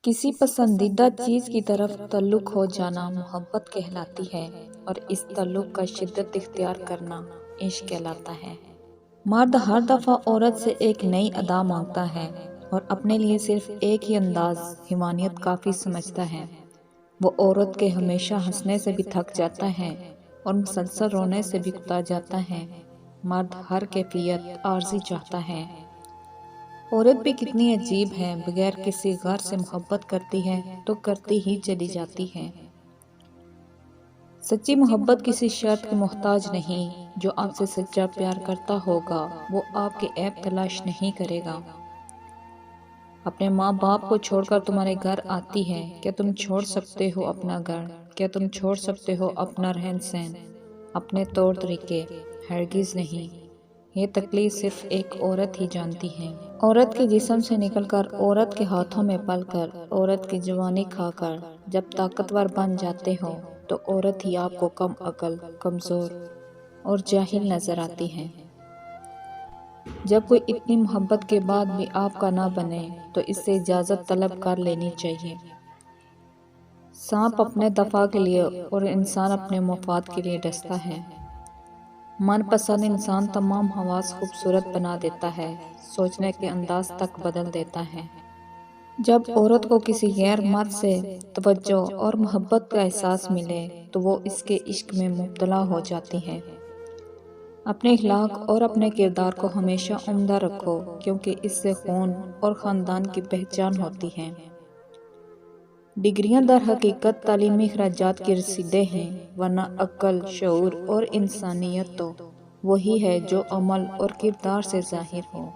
کسی پسندیدہ چیز کی طرف تعلق ہو جانا محبت کہلاتی ہے اور اس تعلق کا شدت اختیار کرنا عشق کہلاتا ہے۔ مرد ہر دفعہ عورت سے ایک نئی ادا مانگتا ہے اور اپنے لیے صرف ایک ہی انداز حیوانیت کافی سمجھتا ہے۔ وہ عورت کے ہمیشہ ہنسنے سے بھی تھک جاتا ہے اور مسلسل رونے سے بھی اکتا جاتا ہے۔ مرد ہر کیفیت عارضی چاہتا ہے۔ عورت بھی کتنی عجیب ہے، بغیر کسی غرض سے محبت کرتی ہے تو کرتی ہی چلی جاتی ہے۔ سچی محبت کسی شرط کی محتاج نہیں۔ جو آپ سے سچا پیار کرتا ہوگا وہ آپ کے عیب تلاش نہیں کرے گا۔ اپنے ماں باپ کو چھوڑ کر تمہارے گھر آتی ہے، کیا تم چھوڑ سکتے ہو اپنا گھر؟ کیا تم چھوڑ سکتے ہو اپنا رہن سہن، اپنے طور طریقے؟ ہرگز نہیں۔ یہ تکلیف صرف ایک عورت ہی جانتی ہے۔ عورت کے جسم سے نکل کر، عورت کے ہاتھوں میں پل کر، عورت کی جوانی کھا کر جب طاقتور بن جاتے ہو تو عورت ہی آپ کو کم عقل، کمزور اور جاہل نظر آتی ہے۔ جب کوئی اتنی محبت کے بعد بھی آپ کا نہ بنے تو اس سے اجازت طلب کر لینی چاہیے۔ سانپ اپنے دفاع کے لیے اور انسان اپنے مفاد کے لیے ڈستا ہے۔ من پسند انسان تمام حواس خوبصورت بنا دیتا ہے، سوچنے کے انداز تک بدل دیتا ہے۔ جب عورت کو کسی غیر مرد سے توجہ اور محبت کا احساس ملے تو وہ اس کے عشق میں مبتلا ہو جاتی ہے۔ اپنے اخلاق اور اپنے کردار کو ہمیشہ عمدہ رکھو، کیونکہ اس سے خون اور خاندان کی پہچان ہوتی ہے۔ ڈگریاں در حقیقت تعلیمی اخراجات کی رسیدیں ہیں، ورنہ عقل، شعور اور انسانیت تو وہی ہے جو عمل اور کردار سے ظاہر ہو۔